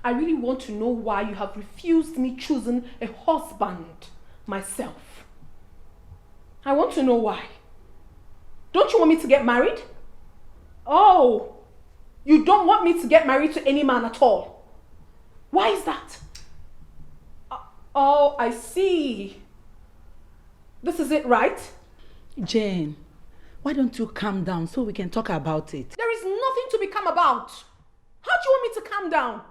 I really want to know why you have refused me choosing a husband myself. I want to know why. Don't you want me to get married? Oh, you don't want me to get married to any man at all. Why is that? Oh, I see. This is it, right? Jane, why don't you calm down so we can talk about it? There is nothing to be calm about. How do you want me to calm down?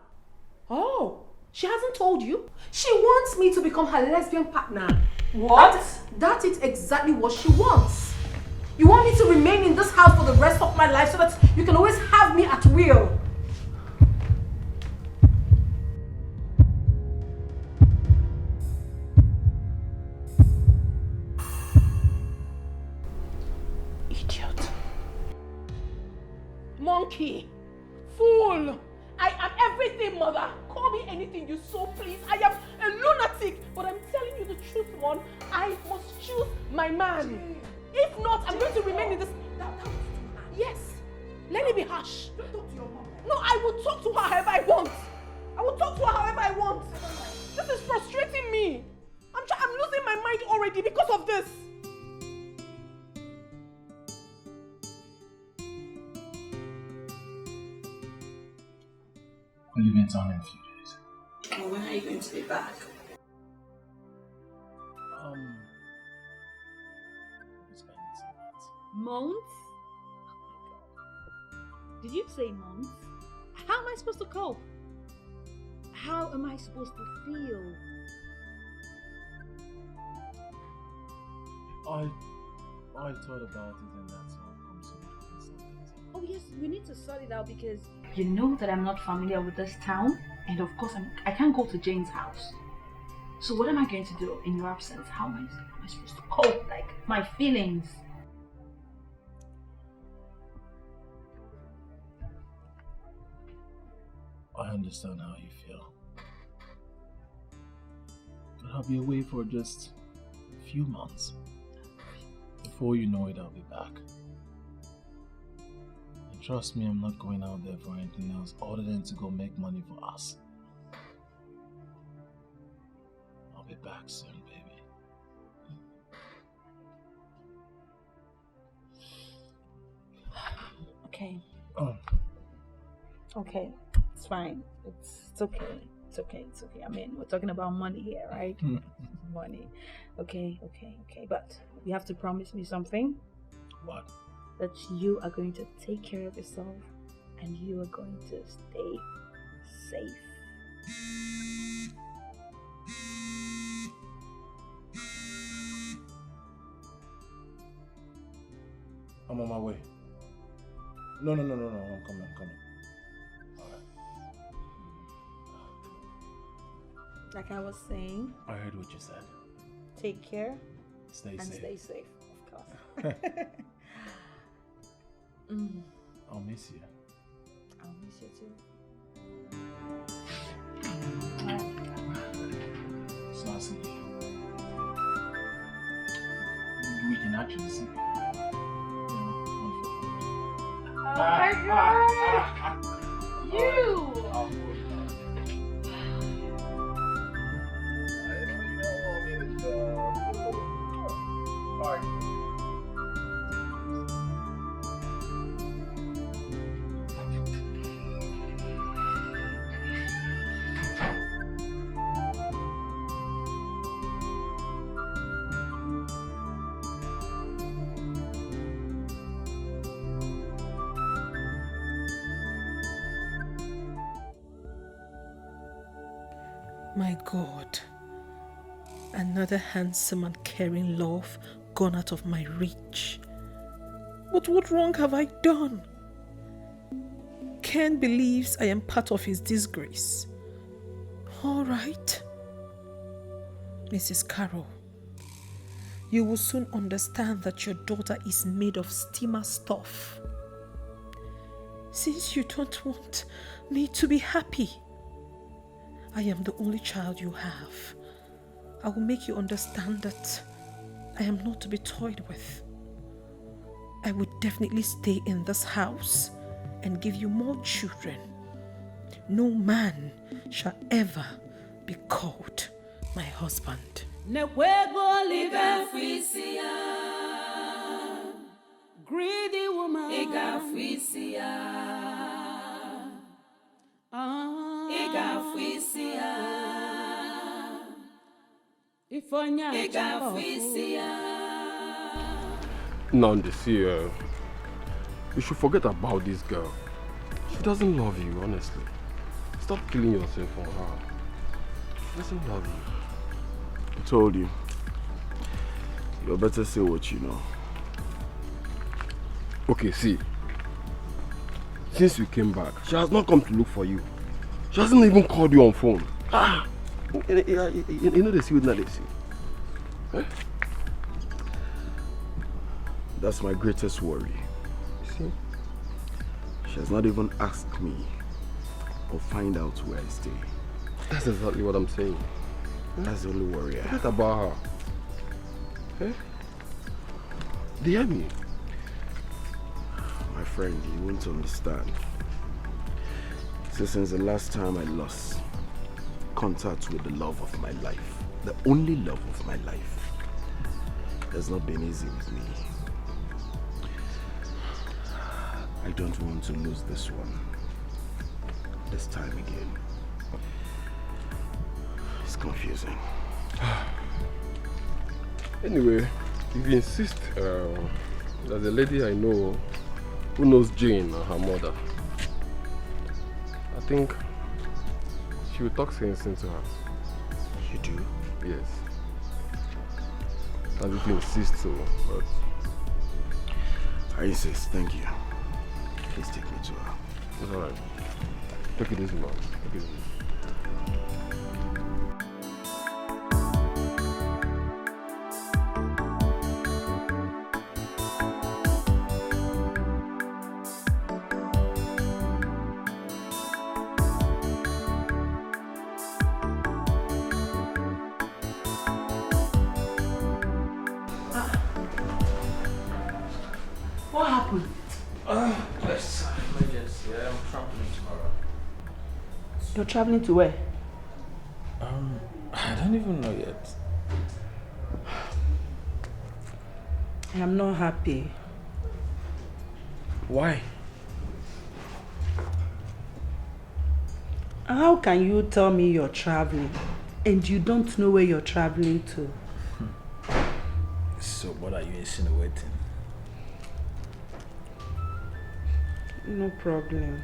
Oh, she hasn't told you? She wants me to become her lesbian partner. What? That is exactly what she wants. You want me to remain in this house for the rest of my life so that you can always have me at will. Idiot. Monkey. Fool. I am everything, mother. Call me anything you so please. I am a lunatic. But I'm telling you the truth, Mon. I must choose my man. If not, I'm going to remain in this... Yes. Let it be harsh. Don't talk to your mom. No, I will talk to her however I want. I will talk to her however I want. This is frustrating me. I'm losing my mind already because of this. We'll leave in town in a few days. Well, when are you going to be back? Spending some months. Months? Did you say months? How am I supposed to cope? How am I supposed to feel? I thought about it and that's how it comes to. Oh yes, we need to sort it out because you know that I'm not familiar with this town, and of course I can't go to Jane's house. So what am I going to do in your absence? How am I supposed to cope? Like my feelings. I understand how you feel. But I'll be away for just a few months. Before you know it, I'll be back. And trust me, I'm not going out there for anything else other than to go make money for us. I'll be back soon, baby. Okay. Oh. Okay. It's fine. It's okay. It's okay. It's okay. I mean, we're talking about money here, right? Money. Okay. But you have to promise me something. What? That you are going to take care of yourself and you are going to stay safe. I'm on my way. No, I'm coming. Alright. Like I was saying, I heard what you said. take care Stay and safe. stay safe, of course. I'll miss you. I'll miss you too. It's not seeing you. We can actually see you. Oh my god! You! My God, another handsome and caring love gone out of my reach. But what wrong have I done? Ken believes I am part of his disgrace. All right. Mrs. Carroll, you will soon understand that your daughter is made of steamer stuff. Since you don't want me to be happy, I am the only child you have. I will make you understand that I am not to be toyed with. I would definitely stay in this house and give you more children. no man shall ever be called my husband. Greedy woman. Now, you should forget about this girl. She doesn't love you, honestly. Stop killing yourself for her. She doesn't love you. I told you. You better say what you know. Okay, see. Since you came back, she has not come to look for you. She hasn't even called you on phone. You know they see what they see. Eh? That's my greatest worry. See? She has not even asked me or find out where I stay. That's exactly what I'm saying. That's the only worry I have. Forget about her. Eh? Do you hear me? My friend, you won't understand. So since the last time I lost contact with the love of my life, the only love of my life, has not been easy with me. I don't want to lose this one. This time again. It's confusing. Anyway, if you insist, there's a lady I know who knows Jane and her mother. I think she will talk sense into her. You do? Yes. And if you insist so, but... I insist, thank you. Please take me to her. It's alright. Take it easy, man. Take it easy. What happened? Yes, emergency. I'm traveling tomorrow. You're traveling to where? I don't even know yet. I am not happy. Why? How can you tell me you're traveling and you don't know where you're traveling to? So what are you insinuating? No problem.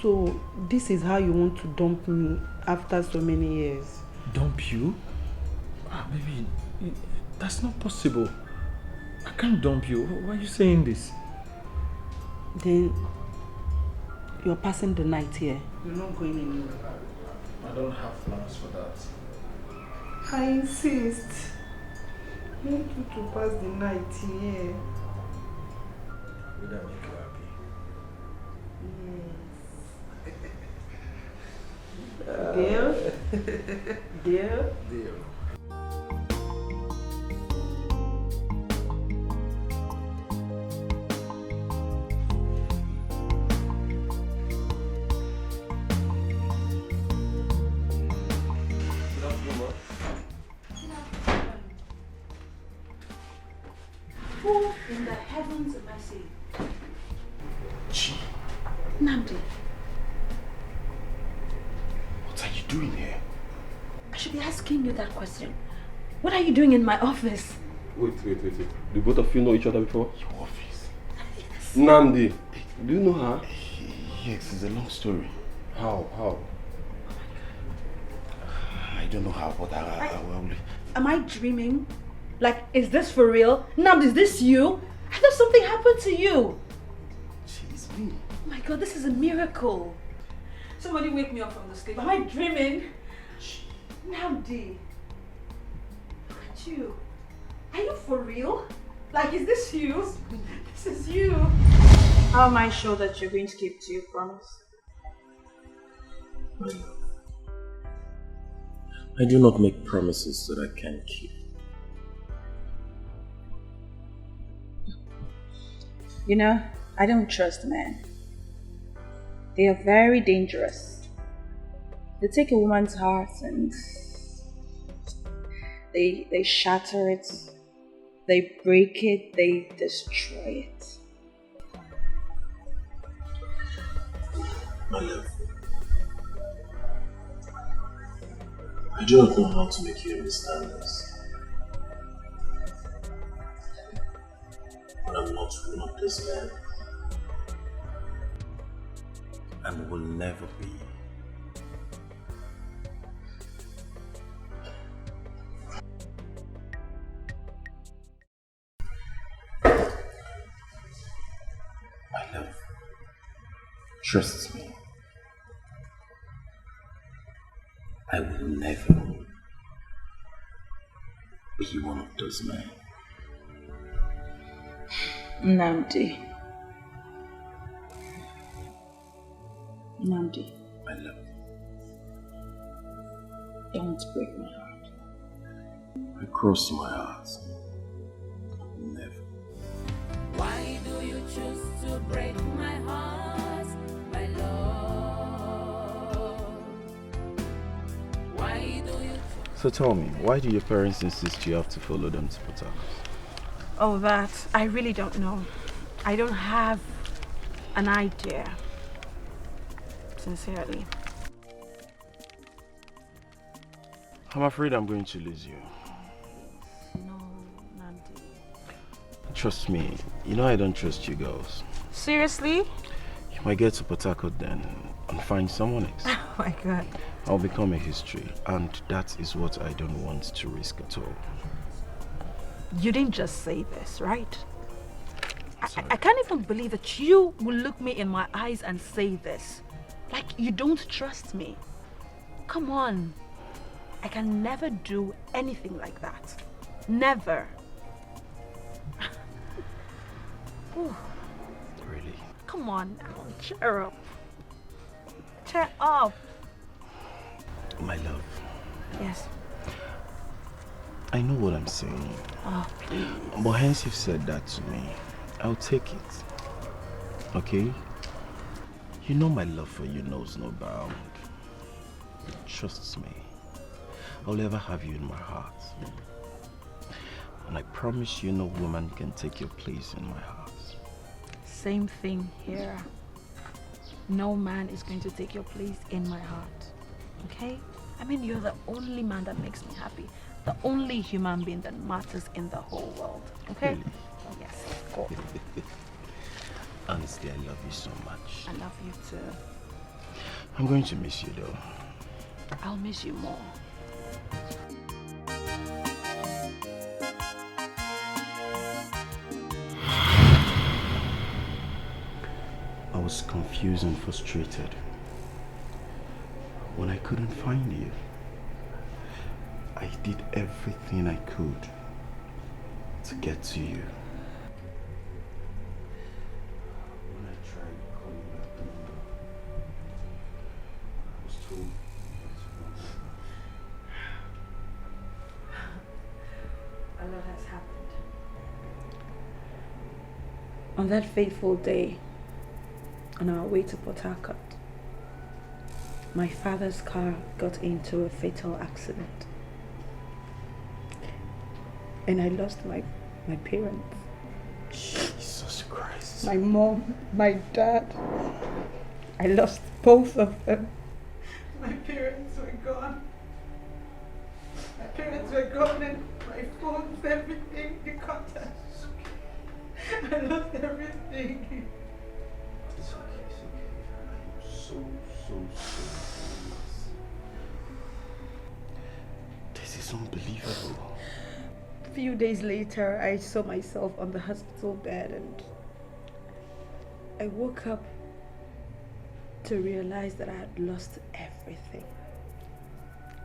So, this is how you want to dump me after so many years? Dump you? Baby, that's not possible. I can't dump you. Why are you saying this? Then, you're passing the night here. You're not going anywhere. I don't have plans for that. I insist. I want you to pass the night here. Would that make you happy? Deal? Deal? Deal. Who in the heavens am I seeing? Namdi. What are you doing here? I should be asking you that question. What are you doing in my office? Wait. Do both of you know each other before? Your office. Yes. Nandi, do you know her? Yes, it's a long story. How? I don't know how, but I will. Am I dreaming? Like, is this for real? Namdi, is this you? I thought something happened to you. She's me. Oh my god, this is a miracle. Somebody wake me up from the sleep. Am I dreaming? Namdi. Look at you. Are you for real? Like, is this you? This is you. How am I sure that you're going to keep to your promise? I do not make promises that I can't keep. You know, I don't trust men. They are very dangerous. They take a woman's heart and they shatter it, they break it, they destroy it. My love, I do not know how to make you understand this. But I'm not one of those men. And will never be. My love, trust me. I will never be one of those men. Namdi. Namdi. My love. Don't break my heart. I cross my heart. Never. Why do you choose to break my heart, my love? Why do you... So tell me, why do your parents insist you have to follow them to Port Harcourt? Oh, that I really don't know. I don't have an idea. Sincerely. I'm afraid I'm going to lose you. No, Nandi. Trust me, you know I don't trust you girls. Seriously? You might get to Port Harcourt then and find someone else. Oh my God. I'll become a history, and that is what I don't want to risk at all. You didn't just say this, right? I can't even believe that you will look me in my eyes and say this. Like you don't trust me. Come on. I can never do anything like that. Never. Really? Come on now, cheer up. Cheer up. My love, Yes. I know what I'm saying. Oh, please. But hence you've said that to me, I'll take it. Okay? You know my love for you knows no bound. Trust me. I'll ever have you in my heart. And I promise you no woman can take your place in my heart. Same thing here. No man is going to take your place in my heart. Okay? I mean, you're the only man that makes me happy. The only human being that matters in the whole world. Okay? Really? Oh, yes, of course. Honestly, I love you so much. I love you too. I'm going to miss you though. I'll miss you more. I was confused and frustrated when I couldn't find you. I did everything I could to get to you. When I tried calling back the number, I was told A lot has happened. On that fateful day, on our way to Port Harcourt, my father's car got into a fatal accident. And I lost my parents. Jesus Christ. My mom, my dad. I lost both of them. My parents were gone. My parents were gone and my phones, everything, the contacts. I lost everything. It's okay, it's okay. I am so sorry. This is unbelievable. A few days later, I saw myself on the hospital bed and I woke up to realize that I had lost everything.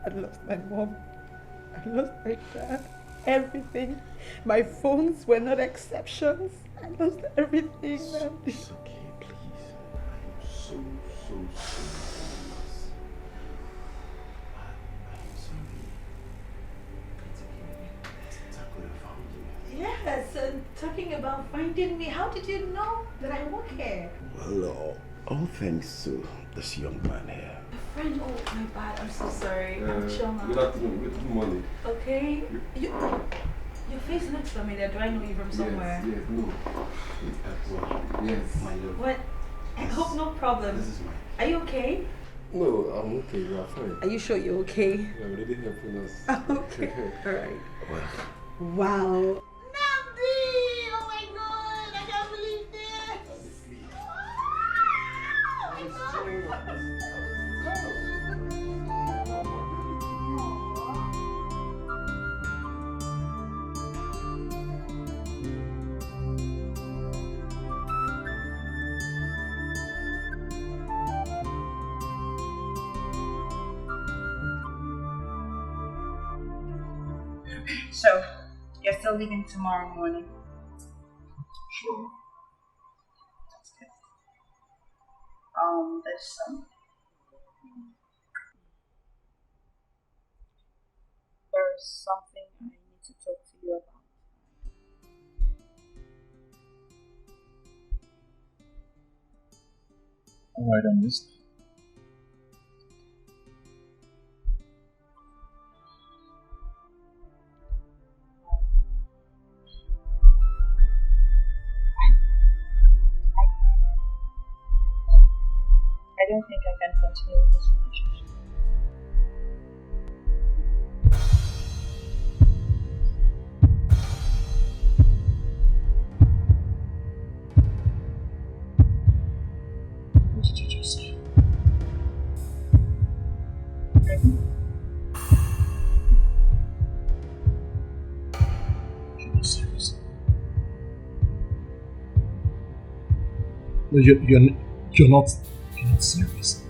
I'd lost my mom. I lost my dad. Everything. My phones were not exceptions. I lost everything. It's okay, please. I am so sorry. I am sorry. It's okay. Etiko found you. Yes, and talking about finding me, how did you know that I work here? Well, All thanks to this young man here. Friend, oh my bad, I'm so sorry. I'm Choma. Good afternoon, good morning. Okay. Your face looks familiar. Do I know you from somewhere? Yes, no. Yes, my love. What? I hope no problem. This is mine. Are you okay? No, I'm okay, you are fine. Are you sure you're okay? You're already helping us. Okay. Alright. Well, Wow. So, you're still leaving tomorrow morning? Sure. That's good. There's something I need to talk to you about. Alright, I'm listening. I don't think I can continue with this relationship. What did you just say? You're not serious. No, you're not serious.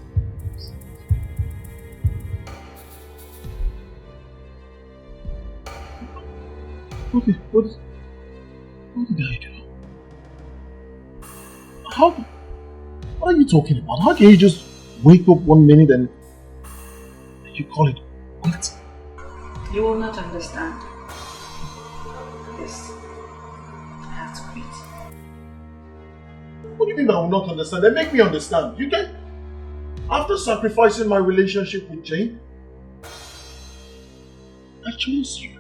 What did I do? What are you talking about? How can you just wake up one minute and you call it quit? You will not understand. Yes, I have to quit. What do you mean I will not understand? Then make me understand. You can. After sacrificing my relationship with Jane, I chose you.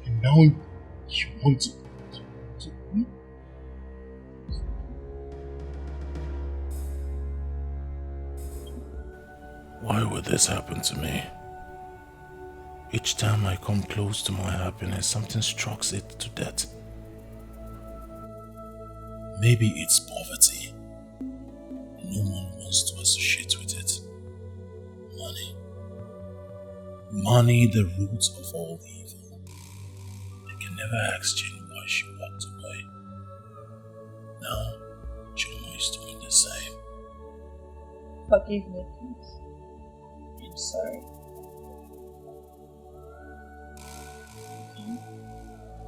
And now you want to quit? Why would this happen to me? Each time I come close to my happiness, something strikes it to death. Maybe it's poverty. No one wants to associate with it. Money. Money, the root of all evil. I can never ask Jane why she walked away. Now, Choma is doing the same. Forgive me, please. I'm sorry.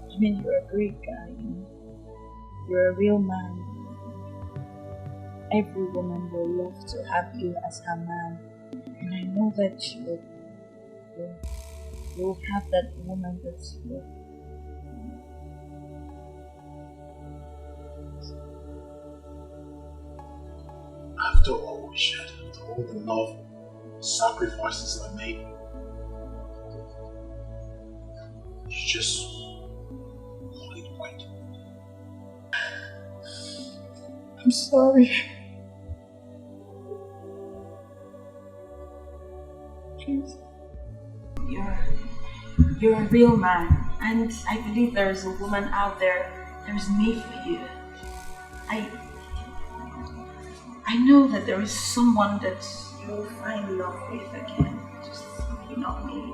I mean, you're a great guy, you know. You're a real man. Every woman will love to have you as her man. And I know that you'll have that woman that's you. After all we shared, after all the love, sacrifices I made, you just call it quit. I'm sorry. Please. You're a real man, and I believe there is a woman out there that is made for you. I know that there is someone that you will find love with again, just maybe not me.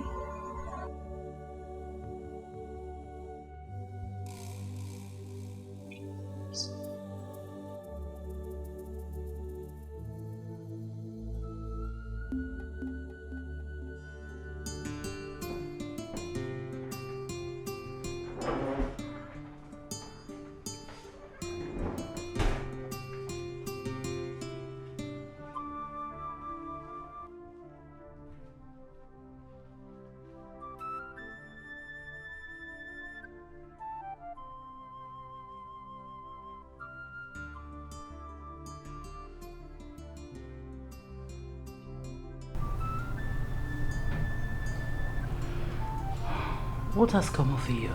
What has come over you?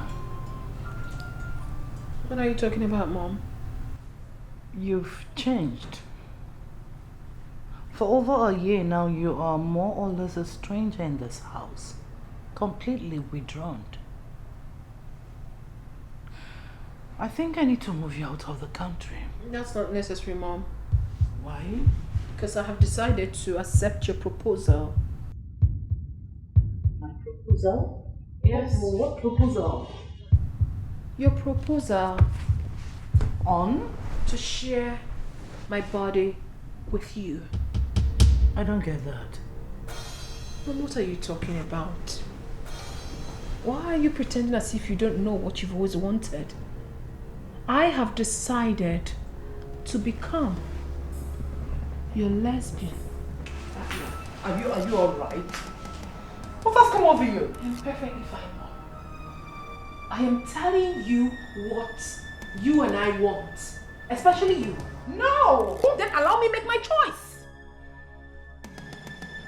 What are you talking about, Mom? You've changed. For over a year now, you are more or less a stranger in this house. Completely withdrawn. I think I need to move you out of the country. That's not necessary, Mom. Why? Because I have decided to accept your proposal. My proposal? Yes. What proposal? Your proposal On? to share my body with you. I don't get that. Mom, what are you talking about? Why are you pretending as if you don't know what you've always wanted? I have decided to become your lesbian. Are you alright? What has come over you? I'm perfectly fine, Mom. I am telling you what you and I want. Especially you. No! Then allow me make my choice.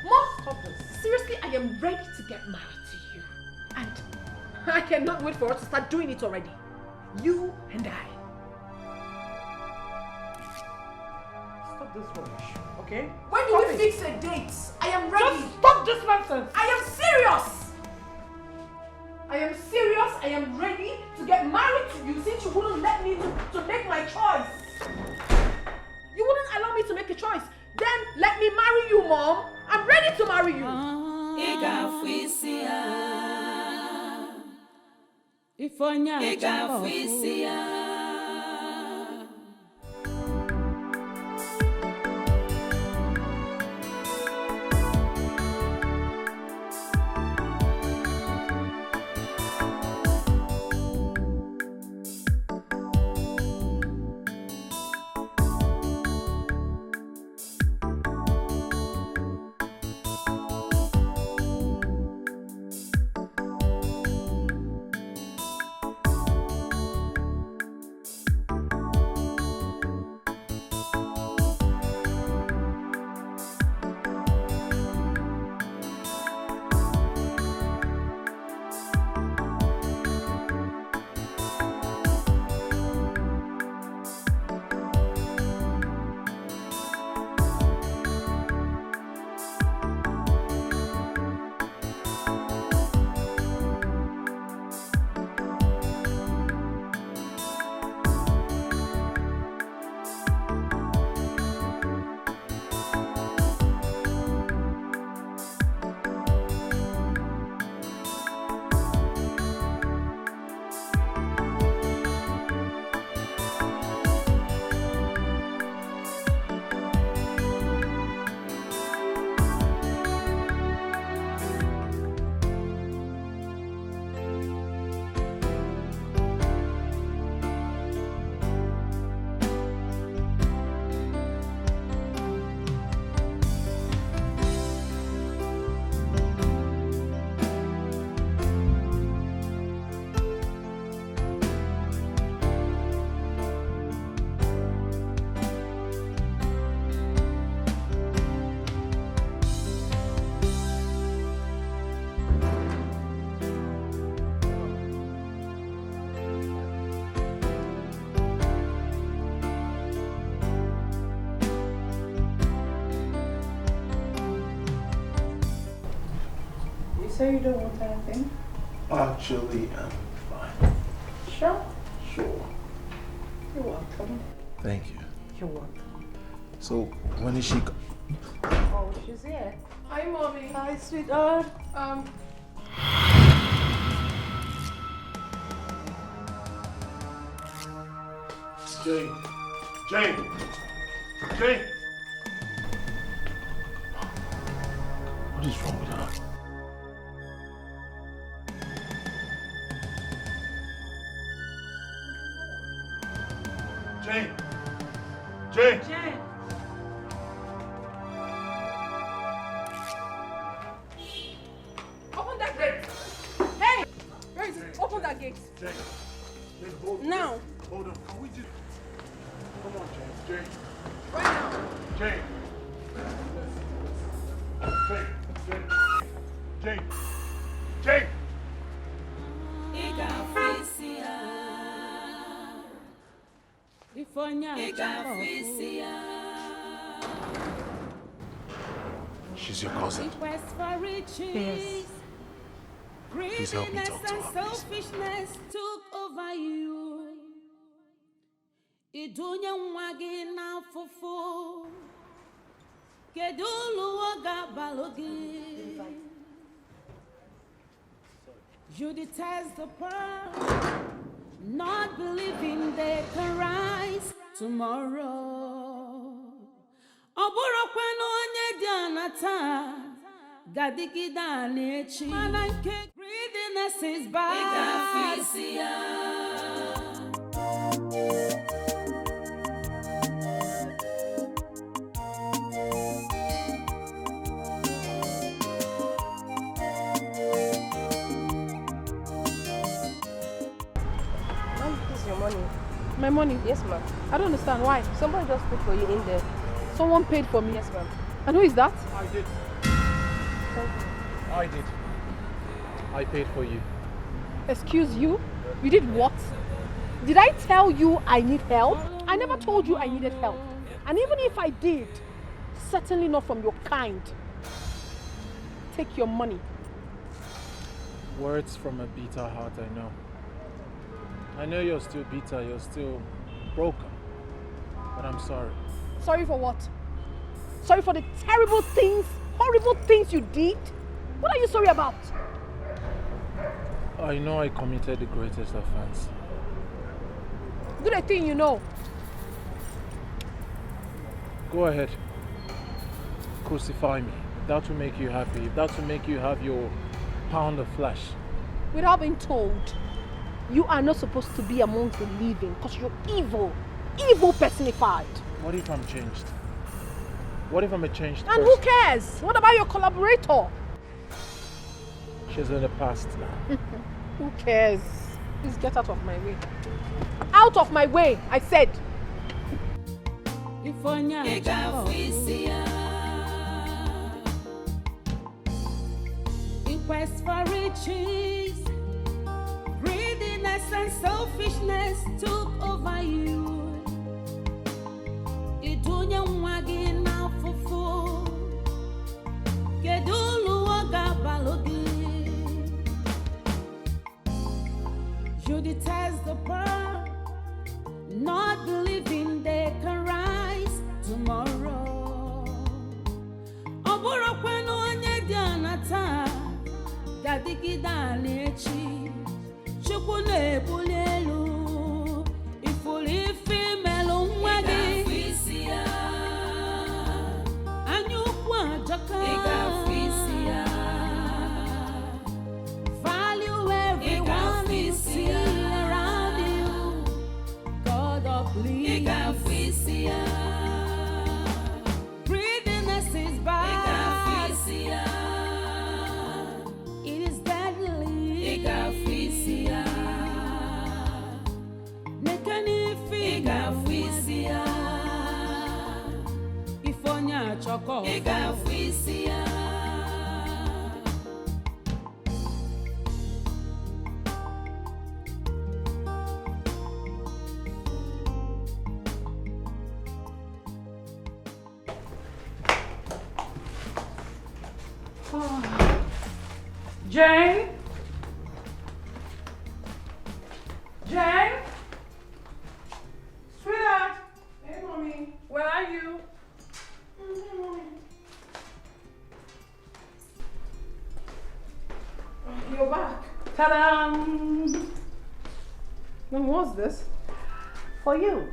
Mom, Stop this. seriously, I am ready to get married to you. And I cannot wait for us to start doing it already. You and I. Stop this rubbish, okay? When do we fix a date? I am ready. Just stop this nonsense! I am serious. I am serious. I am ready to get married to you since you wouldn't let me to make my choice. You wouldn't allow me to make a choice. Then let me marry you, Mom. I'm ready to marry you. So you don't want anything? Actually, I'm fine. Sure. Sure. You're welcome. Thank you. You're welcome. So, when is she? Oh, she's here. Hi, Mommy. Hi, sweetheart. Jane. Jane. Jane. What is wrong with her? Jane. Jane. Jen. Open that gate. Hey! Where is it? Open that gate. Jane. Jane, hold on. Now. Hold on. Can we just... Come on, Jane. Jane. Right now. Jane. Jane. Jane. Jane. Jane. She's your cousin. Yes. Please help me talk to her, please. Selfishness took over you. Idunye nwa gị n'afụfụ. Kedu ụlọ ga-abalụ gị? You detest the pearl, not believing they can rise tomorrow. Ọ bụrụkwa na onye dị ana taa ga-adịgide ana echi. Mana nke greediness is bad. Ị ga-afụ isi ya. My money? Yes, ma'am. I don't understand. Why? Somebody just put for you in there. Someone paid for me? Yes, ma'am. And who is that? I did. I did. I paid for you. Excuse you? You did what? Did I tell you I need help? I never told you I needed help. And even if I did, certainly not from your kind. Take your money. Words from a bitter heart, I know. I know you're still bitter, you're still broken. But I'm sorry. Sorry for what? Sorry for the terrible things, horrible things you did? What are you sorry about? I know I committed the greatest offense. Good a thing you know. Go ahead. Crucify me. If that will make you happy. If that will make you have your pound of flesh. Without being told, you are not supposed to be amongst the living because you're evil. Evil personified. What if I'm changed? What if I'm a changed person? And who cares? What about your collaborator? She's in the past now. Who cares? Please get out of my way. Out of my way, I said. In quest for riches, greediness and selfishness took over you. Idunye nwa gị n'afụfụ. Kedu ụlọ ga-abalụ gị? You detest the pearl, not believing they can rise tomorrow. Ọ bụrụkwa na onye dị ana taa ga-adịgide ana echi. Chukwu na-ebuli elu, ifuru ife melụ nwa gị. Anya ukwu ajọka. Value everyone you see around you. God of please. Greediness is bad. It is deadly. Nekani figa. Ifonya choko. Jane? Jane? Sweetheart? Hey, mommy. Where are you? Hey, mommy. You're back. Ta-da! Then what's this? For you.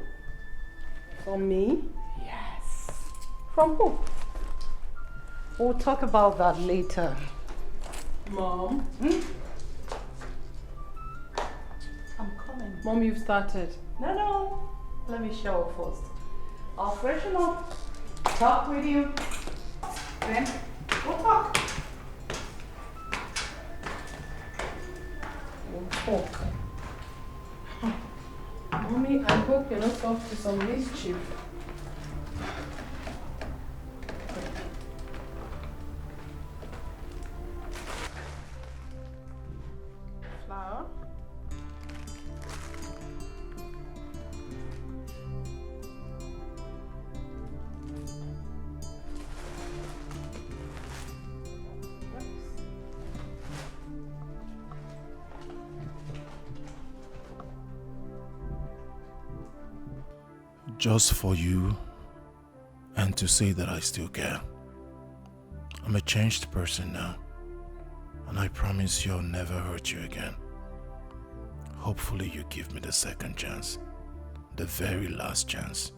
For me? Yes. From who? We'll talk about that later. Mom? I'm coming. Mom, you've started. No. Let me shower first. I'll freshen up, talk with you, then we'll talk. We'll talk. Mommy, I hope you're not up to some mischief. Flour. Just for you and to say that I still care. I'm a changed person now, and I promise you I'll never hurt you again. Hopefully you give me the second chance, the very last chance.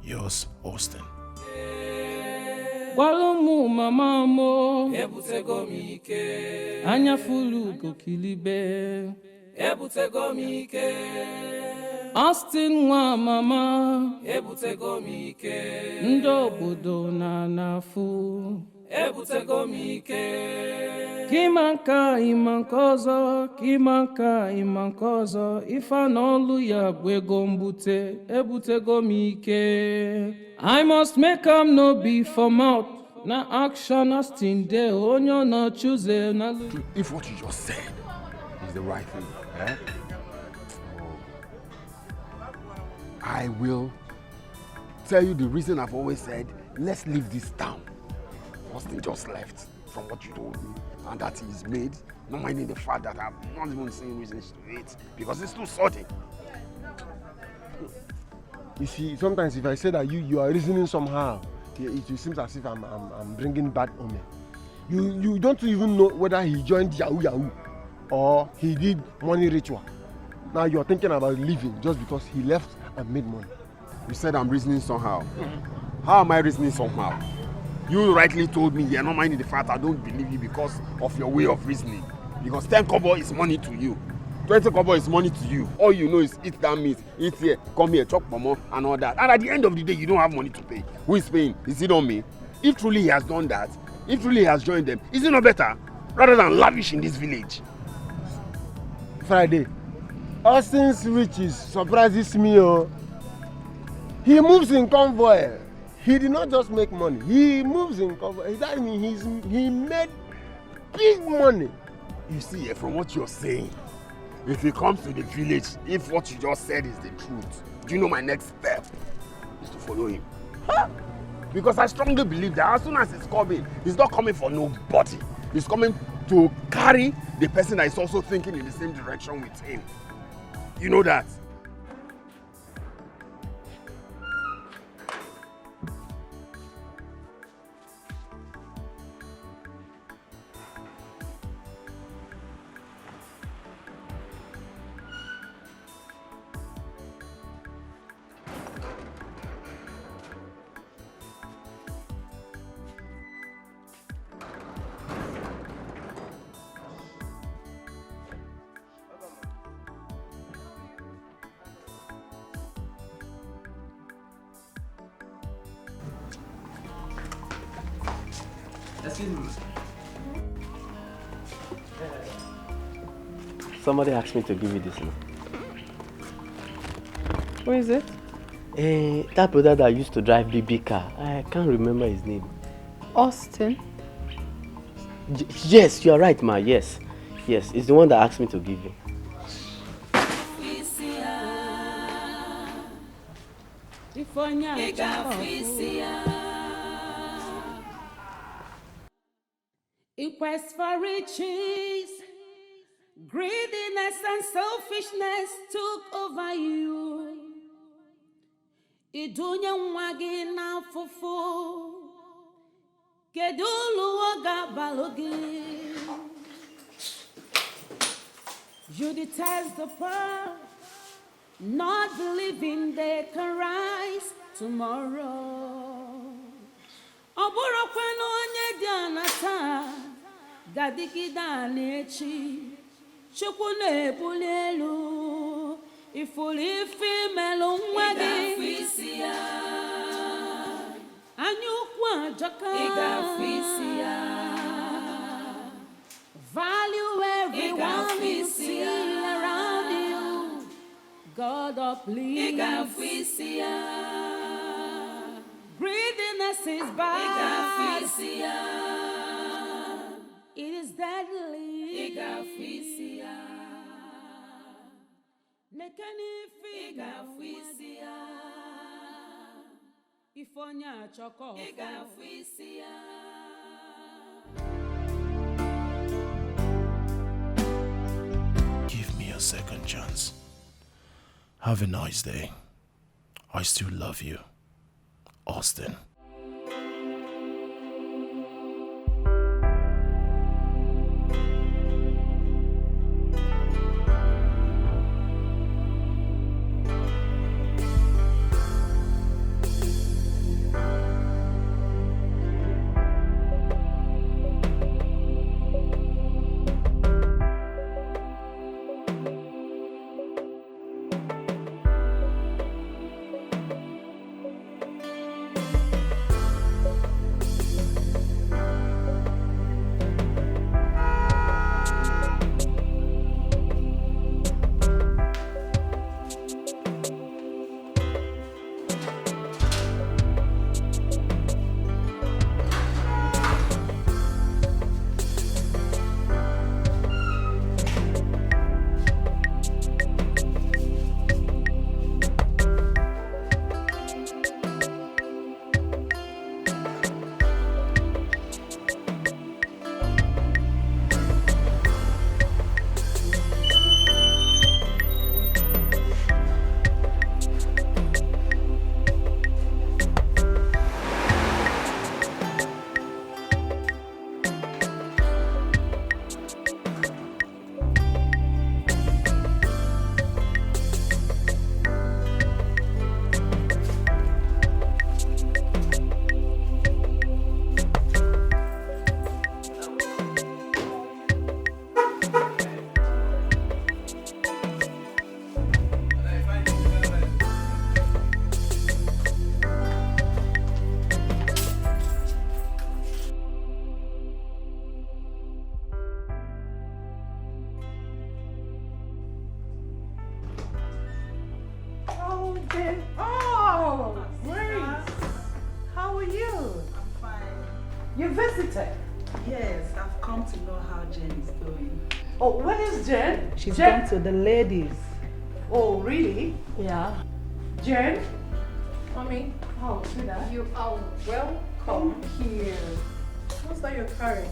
Yours, Austin. Walumu mama mo ebutego mike anya fulu kokilibe ebutego mike Austin wa mama ebutego mike ndo obodo na nafu ebutego mike kimanka imankozo ifa n'olu ya gwego mbute ebutego mike I must make am no be for mouth na action Austin de onyo na choose na. If what you just said is the right thing, eh? I will tell you the reason I've always said, let's leave this town. Austin just left from what you told me, and that he's made, not minding the fact that I've not even seen reasons to it, because it's too sudden. You see, sometimes if I say that you are reasoning somehow, it seems as if I'm bringing bad omen. You don't even know whether he joined Yahoo or he did money ritual. Now you're thinking about leaving just because he left and made money. You said I'm reasoning somehow. How am I reasoning somehow? You rightly told me you're not minding the fact I don't believe you because of your way of reasoning. Because 10 kobo is money to you. 20 kobo is money to you. All you know is eat that meat, eat here, come here, chop momo, and all that. And at the end of the day, you don't have money to pay. Who is paying? Is it on me? If truly he has done that, if truly he has joined them, is it not better? Rather than lavish in this village. Friday, Austin's riches surprises me. Oh. He moves in convoy. He did not just make money. He moves in convoy. That means he made big money. You see, from what you're saying, if he comes to the village, if what you just said is the truth, do you know my next step is to follow him? Huh? Because I strongly believe that as soon as he's not coming for nobody. He's coming to carry the person that is also thinking in the same direction with him. You know that? Somebody asked me to give you this now. Who is it? That brother that used to drive the big car. I can't remember his name. Austin? Yes, you are right, ma. Yes. Yes, it's the one that asked me to give you. In quest for riches, greediness and selfishness took over you. Idunya mwagi na fufu, kedulu waga balogi. You detest the poor, not believing they can rise tomorrow. Oburo kwano onye dianata, gadigida nechi. Chukwu na-ebuli elu ifuli female nwagi ịga-afisi anya ukwu ajọka ịga-afisi value everyone you see around you. God please ịga-afisi greediness is bad ịga-afisi it is deadly ịga-afisi Give me a second chance. Have a nice day. I still love you, Austin. Oh, Grace. How are you? I'm fine. You visited? Yes, I've come to know how Jen is doing. Oh, where is Jen? She's Jen? gone to the ladies. Oh, really? Yeah. Jen? Mommy, Oh, sweetheart. you are welcome here. What's that you're carrying?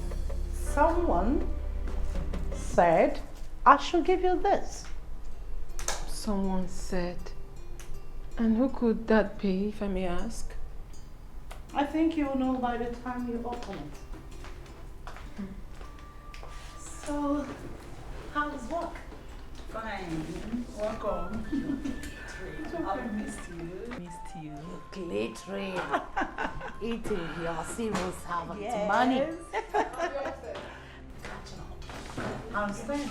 Someone said I should give you this. Someone said. And who could that be, if I may ask? I think you'll know by the time you open it. So, how's work? Fine. Welcome. I've missed you. Missed you. Glittering. Eating your serious servant Yes. money. I'm staying.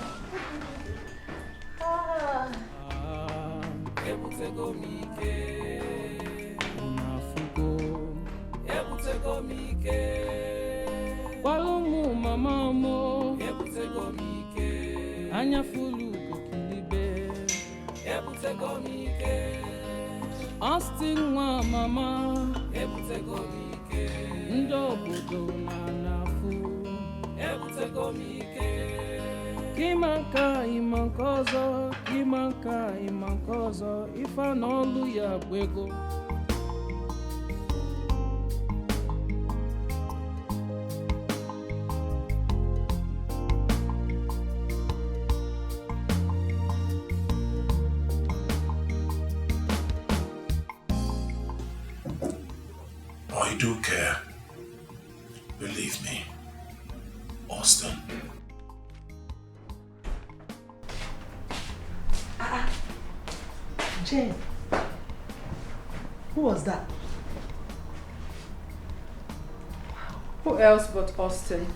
Walumu mama mo anya fulu kokilibe Austin wa mama ndo bodo na nafu Kimanka imankozo ifa n'olu ya bwego I do care. Believe me, Austin. Jane, who was that? Who else but Austin?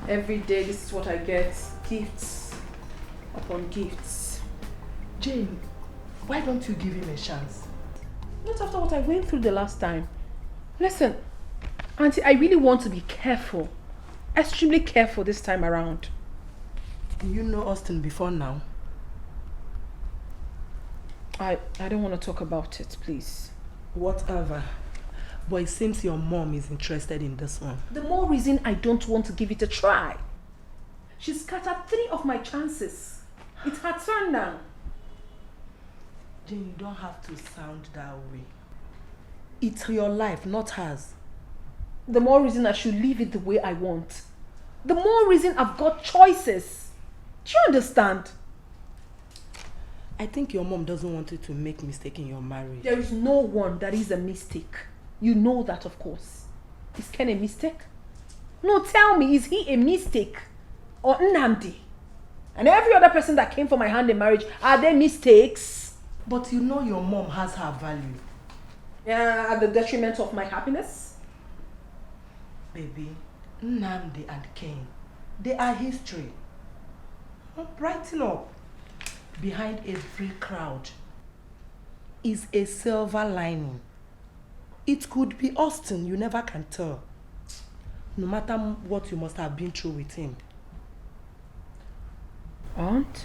Every day this is what I get. Gifts upon gifts. Jane, why don't you give him a chance? Not after what I went through the last time. Listen, Auntie, I really want to be careful. Extremely careful this time around. Do you know Austin before now? I don't want to talk about it, please. Whatever. But it seems your mom is interested in this one. The more reason I don't want to give it a try. She scattered 3 of my chances. It's her turn now. Jane, you don't have to sound that way. It's your life, not hers. The more reason I should leave it the way I want. The more reason I've got choices. Do you understand? I think your mom doesn't want you to make mistake in your marriage. There is no one that is a mistake. You know that, of course. Is Ken a mistake? No, tell me, is he a mistake? Or Nnamdi? And every other person that came for my hand in marriage, are they mistakes? But you know your mom has her value. Yeah, at the detriment of my happiness? Baby, Nnamdi and Ken, they are history. Brighten up. Behind every crowd is a silver lining. It could be Austin, you never can tell. No matter what you must have been through with him. Aunt,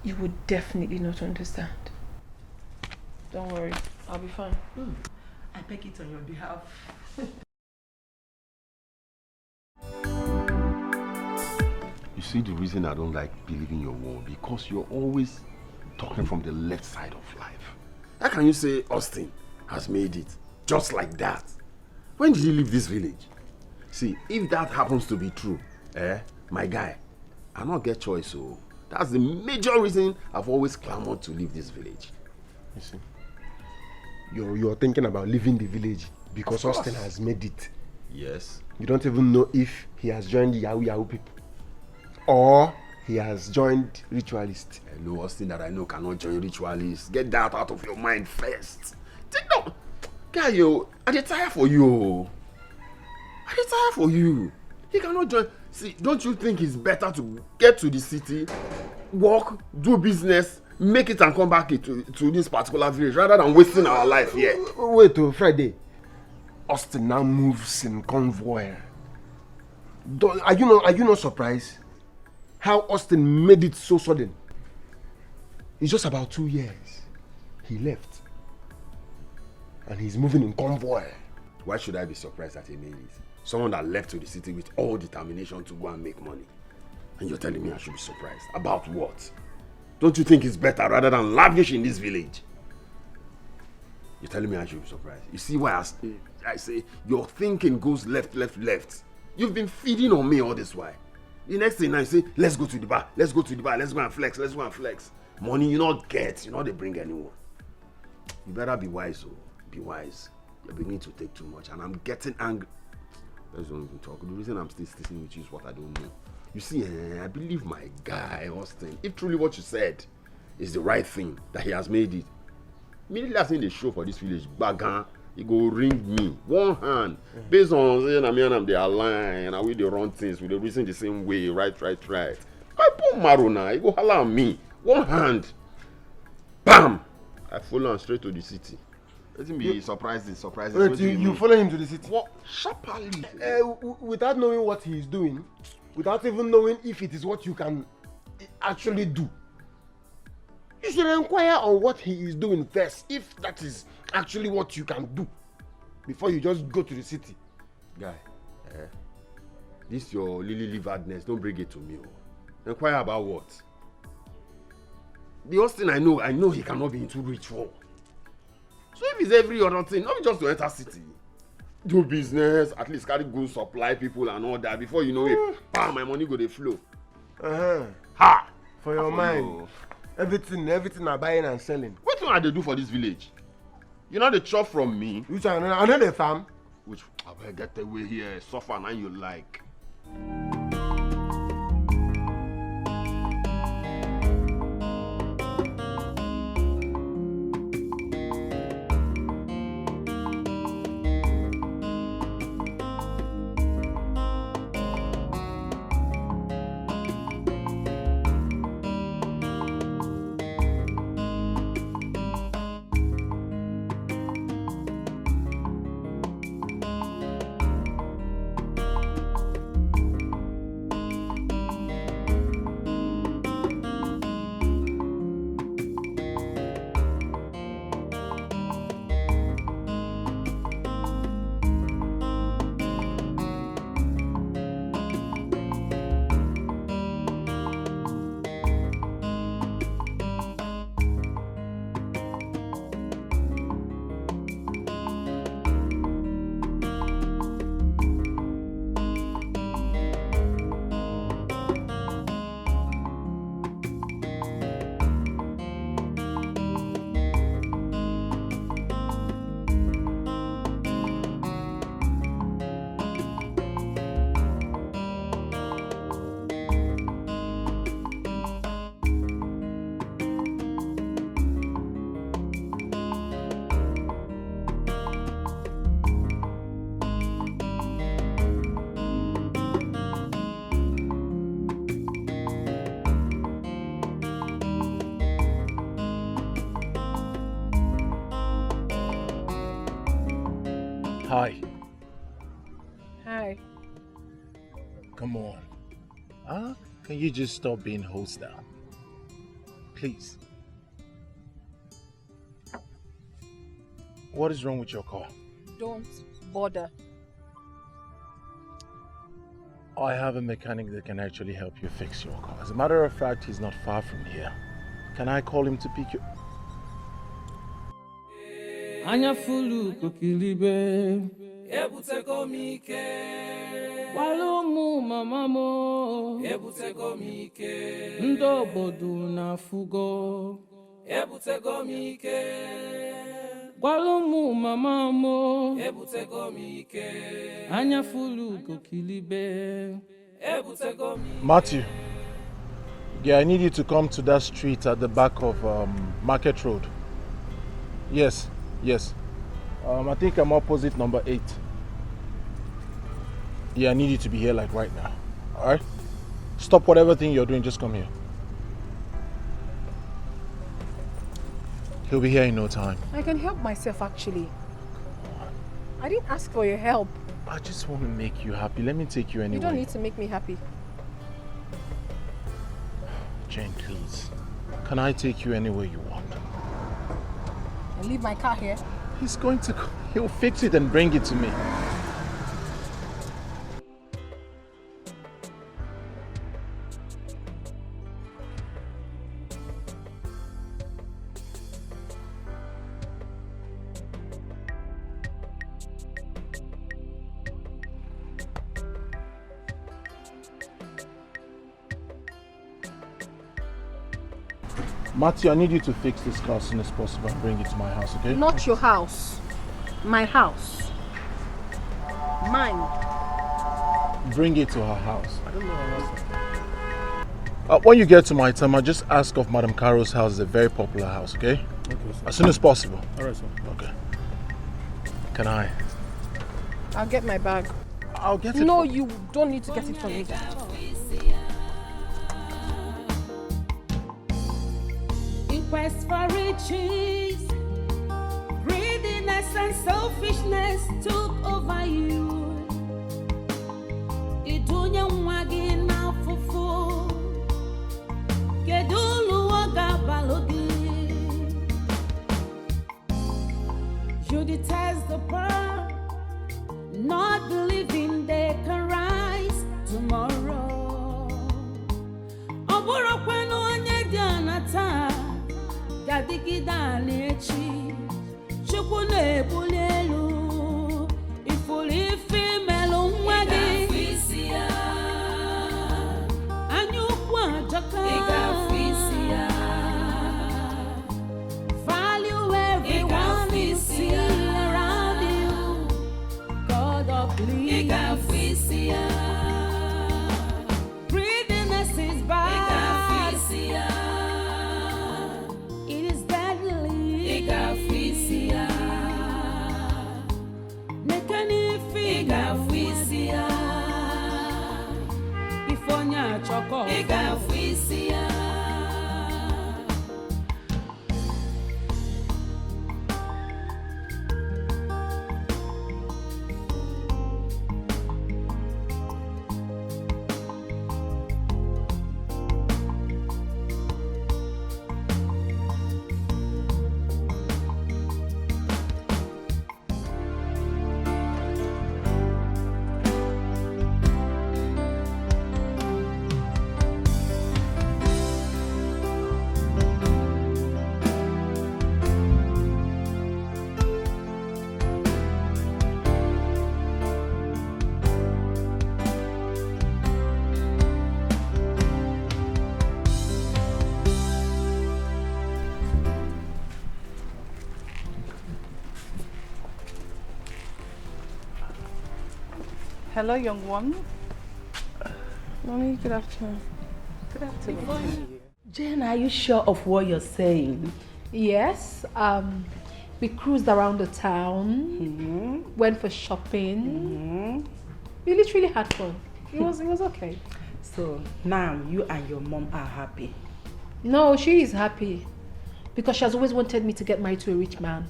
you would definitely not understand. Don't worry, I'll be fine. I beg it on your behalf. You see the reason I don't like believing your word, because you're always talking from the left side of life. How can you say Austin has made it just like that? When did he leave this village? See, if that happens to be true, my guy, I not get choice, so that's the major reason I've always clamored to leave this village. You see, you're thinking about leaving the village because Austin has made it. Yes. You don't even know if he has joined the Yahoo people or he has joined ritualists. Hello, Austin that I know cannot join ritualists. Get that out of your mind first. No, guy, I dey tire for you. I dey tire for you. He cannot join. See, don't you think it's better to get to the city, work, do business, make it and come back to this particular village rather than wasting our life here? Wait till Friday. Austin now moves in convoy. Are you not surprised how Austin made it so sudden? It's just about 2 years. He left. And he's moving in convoy. Why should I be surprised that he made it? Someone that left to the city with all determination to go and make money. And you're telling me I should be surprised? About what? Don't you think it's better rather than lavish in this village? You're telling me I should be surprised? You see why I say your thinking goes left. You've been feeding on me all this while. The next thing I say, let's go to the bar, let's go and flex. Money you not get, you know they bring anyone. You better be wise, be wise. You're beginning to take too much and I'm getting angry. Let's don't even talk. The reason I'm still sticking with you is what I don't know. You see, I believe my guy, Austin. If truly what you said is the right thing, that he has made it. Immediately I seen the show for this village, Bagan, he go ring me, one hand. Based on saying me and they align, and we they run things, we they reason the same way, right. I put Maro now, he go holler at me, one hand. Bam! I follow him straight to the city. Let him be surprising. Wait, you follow him to the city? What? Sharply. Without knowing what he is doing, without even knowing if it is what you can actually do. You should inquire on what he is doing first, if that is actually what you can do, before you just go to the city. Guy, this your liveredness, don't bring it to me. Inquire about what? The Austin I know he cannot be into ritual. So if it's every other thing, not just to enter city, do business, at least carry goods, supply people and all that. Before you know it, bam, my money go dey flow. Ha! For your mind, everything are buying and selling. What do I do for this village? You know the chop from me. Which I know the farm. Which I better get away here, suffer now you like. Hi. Hi. Come on. Can you just stop being hostile? Please. What is wrong with your car? Don't bother. I have a mechanic that can actually help you fix your car. As a matter of fact, he's not far from here. Can I call him to pick you? Anya fulu kokilibe ebuteko mike walomu mamamo ebuteko mike ndo bodu na fugo ebuteko mike walomu mamamo ebuteko mike anya fulu kokilibe ebuteko mike. Matthew. Yeah, I need you to come to that street at the back of Market Road. Yes. Yes. I think I'm opposite number 8. Yeah, I need you to be here like right now. Alright? Stop whatever thing you're doing, just come here. He'll be here in no time. I can help myself actually. I didn't ask for your help. I just want to make you happy. Let me take you anywhere. You don't need to make me happy. Jane, please. Can I take you anywhere you want? And leave my car here. He'll fix it and bring it to me. Matthew, I need you to fix this car as soon as possible and bring it to my house, okay? Not your house. My house. Mine. Bring it to her house. I don't know her house. When you get to my time, just ask of Madam Caro's house. It's a very popular house, okay? Okay, sir. As soon as possible. Alright, sir. Okay. Can I? I'll get my bag. I'll get it. No, you don't need to get it from me. Quest for riches, greediness and selfishness took over you. Idunya mwagi na fufu, kedulu waga balodi. You detest the poor, not believing they can rise tomorrow. Oburo kwenu onye dianata. Gadigida nechi chukwu na-ebuli elu ifuli femelo nwadi igafisia anyukwu ajaka igafisia value everyone you see around you God of please igafisia greediness is bad igafisia Igafisia Nekani Igafisia Ifonya choko Igafisia Hello, young one. Mommy, good afternoon. Good afternoon. Jen, are you sure of what you're saying? Yes. We cruised around the town, went for shopping. We literally had fun. It was okay. So now you and your mom are happy? No, she is happy. Because she has always wanted me to get married to a rich man.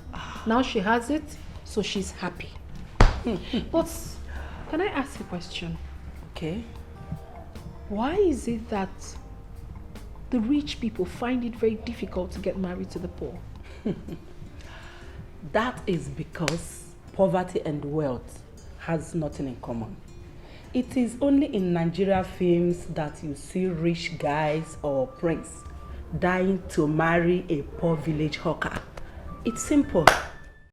Now she has it, so she's happy. But can I ask a question? Okay. Why is it that the rich people find it very difficult to get married to the poor? That is because poverty and wealth has nothing in common. It is only in Nigeria films that you see rich guys or prince dying to marry a poor village hawker. It's simple.